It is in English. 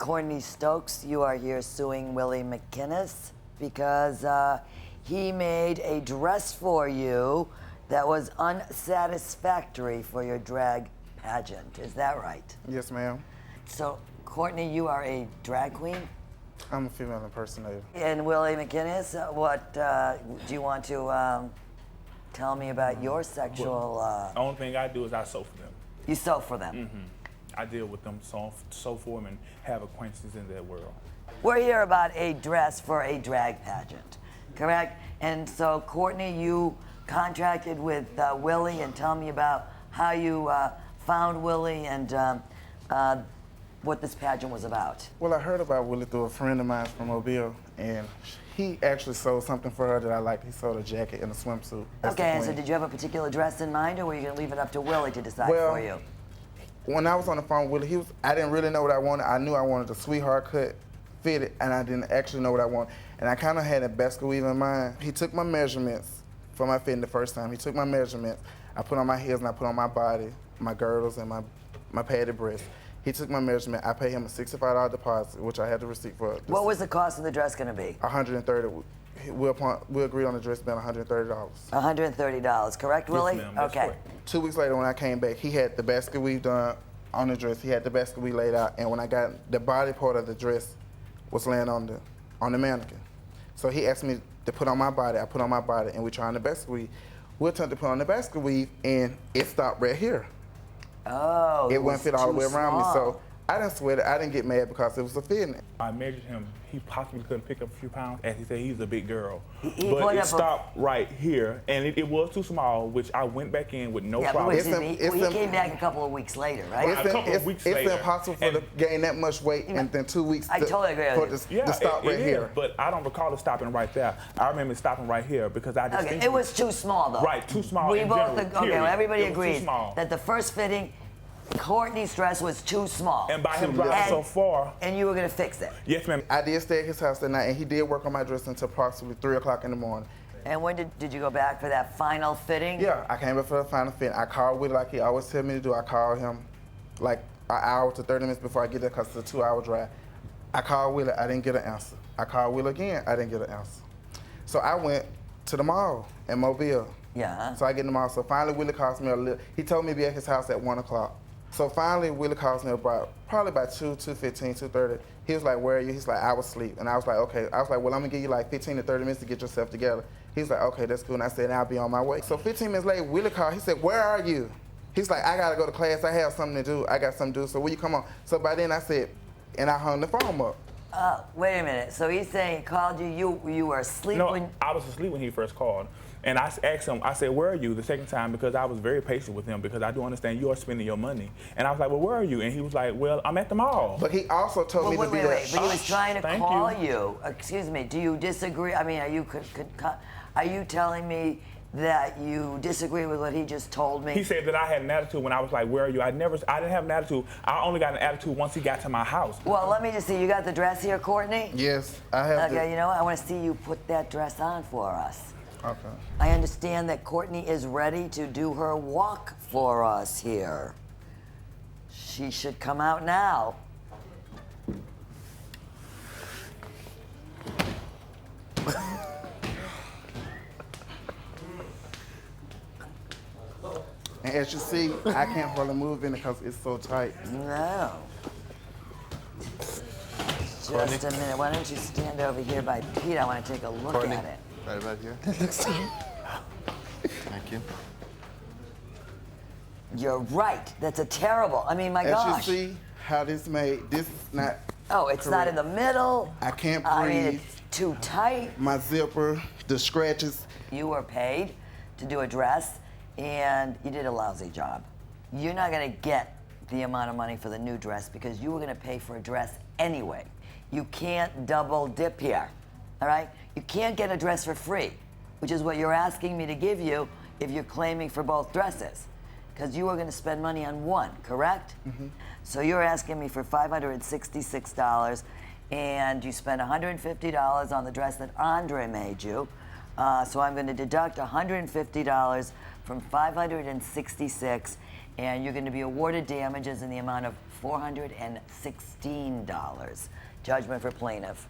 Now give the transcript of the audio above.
Courtney Stokes, you are here suing Willie McInnes because he made a dress for you that was unsatisfactory for your drag pageant. Is that right? Yes, ma'am. So, Courtney, you are a drag queen? I'm a female impersonator. And Willie McInnes, what do you want to tell me about your sexual... The only thing I do is I sew for them. You sew for them? Mm-hmm. I deal with them, sew for them, and have acquaintances in that world. We're here about a dress for a drag pageant, correct? And so, Courtney, you contracted with Willie, and tell me about how you found Willie and what this pageant was about. Well, I heard about Willie through a friend of mine from Mobile, and he actually sold something for her that I liked. He sold a jacket and a swimsuit. Okay, and so did you have a particular dress in mind, or were you going to leave it up to Willie to decide for you? When I was on the phone with Willie, I didn't really know what I wanted. I knew I wanted a sweetheart cut, fitted, and I didn't actually know what I wanted. And I kind of had a basket weave in mind. He took my measurements for my fitting the first time. He took my measurements. I put on my heels and I put on my body, my girdles and my padded breasts. He took my measurement. I paid him a $65 deposit, which I had the receipt for. What was the cost of the dress going to be? $130. We agreed on the dress being $130. $130, correct, Willie? Yes, ma'am. Okay. 2 weeks later, when I came back, he had the basket weave done on the dress. He had the basket weave laid out, and when I got the body part of the dress was laying on the mannequin. So he asked me to put on my body. I put on my body, and we tried on the basket weave. We attempted to put on the basket weave, and it stopped right here. Oh, it wouldn't fit all the way around me, small. so I didn't sweat it. I didn't get mad because it was a fitting. I measured him. He possibly couldn't pick up a few pounds. As he said, he's a big girl. But it stopped right here, and it was too small, which I went back in with no problem. He came back a couple of weeks later, right? A couple of weeks later. It's impossible for to gain that much weight and then 2 weeks I totally agree with you. to stop right here. But I don't recall it stopping right there. I remember it stopping right here because I just think it was too small, though. Right, too small. We in both general, okay. Well, everybody agrees small. that the first fitting, Courtney's dress was too small. And by him driving so far. And you were going to fix it. Yes, ma'am. I did stay at his house that night, and he did work on my dress until approximately 3 o'clock in the morning. And when did you go back for that final fitting? Yeah, I came back for the final fitting. I called Willie like he always tell me to do. I called him like an hour to 30 minutes before I get there because it's a 2-hour drive. I called Willie, I didn't get an answer. I called Willie again, I didn't get an answer. So I went to the mall in Mobile. Yeah. So I get in the mall. So finally Willie calls me a little. He told me to be at his house at 1 o'clock. So finally, Willie calls me probably about 2:15, 2:30. He was like, where are you? He's like, I was asleep. And I was like, okay. I was like, well, I'm gonna give you like 15 to 30 minutes to get yourself together. He's like, okay, that's cool. And I said, I'll be on my way. So 15 minutes later, Willie called. He said, where are you? He's like, I gotta go to class. I have something to do. I got something to do. So will you come on? So by then I said, and I hung the phone up. Wait a minute. So he's saying he called you, you were asleep when... No, I was asleep when he first called. And I asked him, I said, where are you the second time? Because I was very patient with him because I do understand you are spending your money. And I was like, well, where are you? And he was like, well, I'm at the mall. But he also told me to be there. Wait. But he was trying to call you. you. Excuse me, do you disagree? I mean, are you telling me that you disagree with what he just told me? He said that I had an attitude when I was like, where are you? I didn't have an attitude. I only got an attitude once he got to my house. Well, let me just see. You got the dress here, Courtney? Yes, I have. Okay, you know what? I want to see you put that dress on for us. Okay. I understand that Courtney is ready to do her walk for us here. She should come out now. And as you see, I can't hardly move in it because it's so tight. No. Just a minute. Why don't you stand over here by Pete? I want to take a look at it. Right about here. Thank you. You're right. That's a terrible. I mean, my gosh. As you see how this made, this is not. Oh, it's not in the middle. I can't breathe. I mean, it's too tight. My zipper, the scratches. You were paid to do a dress, and you did a lousy job. You're not going to get the amount of money for the new dress because you were going to pay for a dress anyway. You can't double dip here, all right? You can't get a dress for free, which is what you're asking me to give you if you're claiming for both dresses, because you were going to spend money on one, correct? Mm-hmm. So you're asking me for $566, and you spent $150 on the dress that Andre made you. So I'm going to deduct $150 from $566, and you're going to be awarded damages in the amount of $416. Judgment for plaintiff.